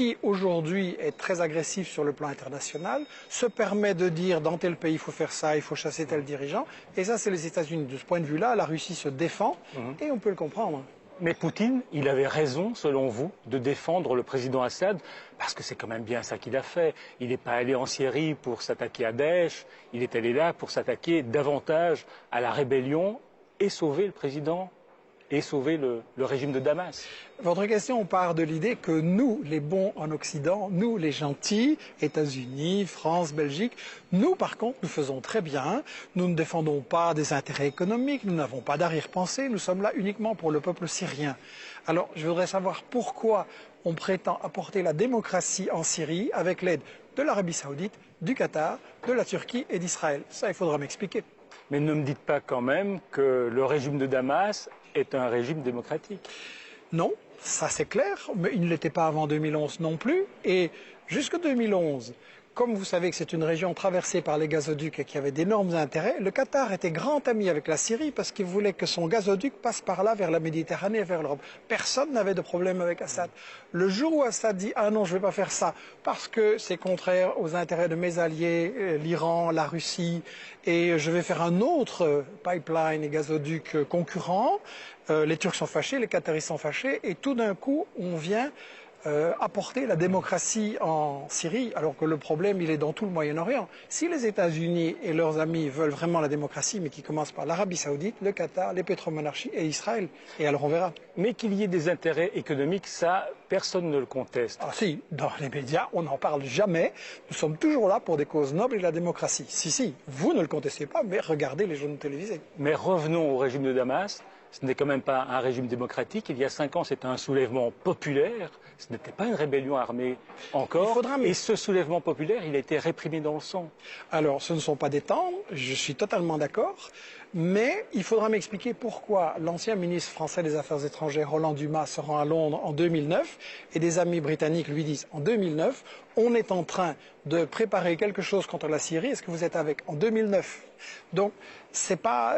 Turquie, aujourd'hui, est très agressive sur le plan international, se permet de dire dans tel pays, il faut faire ça, il faut chasser tel dirigeant. Et ça, c'est les États-Unis. De ce point de vue-là, la Russie se défend et on peut le comprendre. Mais Poutine, il avait raison, selon vous, de défendre le président Assad, parce que c'est quand même bien ça qu'il a fait. Il n'est pas allé en Syrie pour s'attaquer à Daesh, il est allé là pour s'attaquer davantage à la rébellion et sauver le président et sauver le régime de Damas. Votre question part de l'idée que nous, les bons en Occident, nous, les gentils, États-Unis, France, Belgique, nous, par contre, nous faisons très bien. Nous ne défendons pas des intérêts économiques, nous n'avons pas d'arrière-pensée, nous sommes là uniquement pour le peuple syrien. Alors, je voudrais savoir pourquoi on prétend apporter la démocratie en Syrie avec l'aide de l'Arabie Saoudite, du Qatar, de la Turquie et d'Israël. Ça, il faudra m'expliquer. Mais ne me dites pas quand même que le régime de Damas est un régime démocratique. Non, ça c'est clair, mais il ne l'était pas avant 2011 non plus. Et jusque 2011, comme vous savez que c'est une région traversée par les gazoducs et qui avait d'énormes intérêts, le Qatar était grand ami avec la Syrie parce qu'il voulait que son gazoduc passe par là vers la Méditerranée et vers l'Europe. Personne n'avait de problème avec Assad. Le jour où Assad dit « Ah non, je ne vais pas faire ça parce que c'est contraire aux intérêts de mes alliés, l'Iran, la Russie, et je vais faire un autre pipeline et gazoduc concurrent », les Turcs sont fâchés, les Qataris sont fâchés, et tout d'un coup, on vient apporter la démocratie en Syrie, alors que le problème, il est dans tout le Moyen-Orient. Si les États-Unis et leurs amis veulent vraiment la démocratie, mais qui commence par l'Arabie Saoudite, le Qatar, les pétromonarchies et Israël, et alors on verra. Mais qu'il y ait des intérêts économiques, ça, personne ne le conteste. Ah si, dans les médias, on n'en parle jamais. Nous sommes toujours là pour des causes nobles et la démocratie. Si, vous ne le contestez pas, mais regardez les journaux télévisés. Mais revenons au régime de Damas. Ce n'est quand même pas un régime démocratique. Il y a 5 ans, c'était un soulèvement populaire. Ce n'était pas une rébellion armée encore. Et ce soulèvement populaire, il a été réprimé dans le sang. Alors, ce ne sont pas des temps, je suis totalement d'accord. Mais il faudra m'expliquer pourquoi l'ancien ministre français des Affaires étrangères, Roland Dumas, se rend à Londres en 2009 et des amis britanniques lui disent en 2009, on est en train de préparer quelque chose contre la Syrie, est-ce que vous êtes avec en 2009? Donc, c'est pas...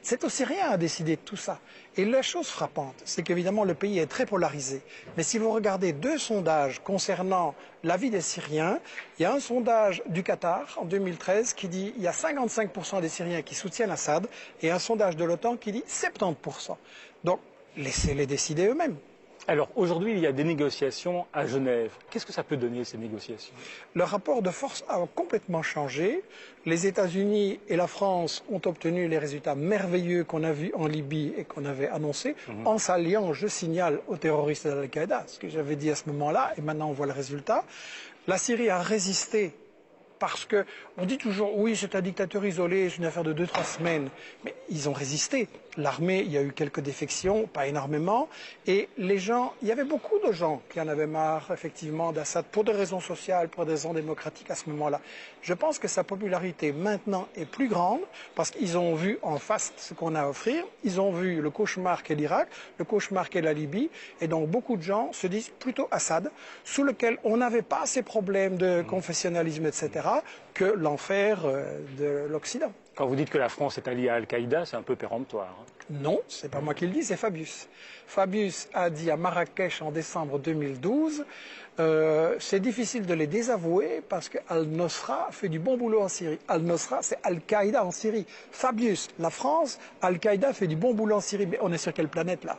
C'est aux Syriens à décider de tout ça. Et la chose frappante, c'est qu'évidemment le pays est très polarisé. Mais si vous regardez 2 sondages concernant l'avis des Syriens, il y a un sondage du Qatar en 2013 qui dit qu'il y a 55% des Syriens qui soutiennent Assad et un sondage de l'OTAN qui dit 70%. Donc laissez-les décider eux-mêmes. Alors aujourd'hui, il y a des négociations à Genève. Qu'est-ce que ça peut donner, ces négociations? Le rapport de force a complètement changé. Les États-Unis et la France ont obtenu les résultats merveilleux qu'on a vus en Libye et qu'on avait annoncés en s'alliant, je signale, aux terroristes d'Al-Qaïda, ce que j'avais dit à ce moment-là, et maintenant on voit le résultat. La Syrie a résisté. Parce qu'on dit toujours, oui, c'est un dictateur isolé, c'est une affaire de 2-3 semaines. Mais ils ont résisté. L'armée, il y a eu quelques défections, pas énormément. Et les gens, il y avait beaucoup de gens qui en avaient marre, effectivement, d'Assad, pour des raisons sociales, pour des raisons démocratiques à ce moment-là. Je pense que sa popularité maintenant est plus grande, parce qu'ils ont vu en face ce qu'on a à offrir. Ils ont vu le cauchemar qu'est l'Irak, le cauchemar qu'est la Libye. Et donc beaucoup de gens se disent plutôt Assad, sous lequel on n'avait pas ces problèmes de confessionnalisme, etc., que l'enfer de l'Occident. Quand vous dites que la France est alliée à Al-Qaïda, c'est un peu péremptoire. Non, c'est pas moi qui le dis, c'est Fabius. Fabius a dit à Marrakech en décembre 2012, c'est difficile de les désavouer parce que Al-Nosra fait du bon boulot en Syrie. Al-Nosra, c'est Al-Qaïda en Syrie. Fabius, la France, Al-Qaïda fait du bon boulot en Syrie. Mais on est sur quelle planète là?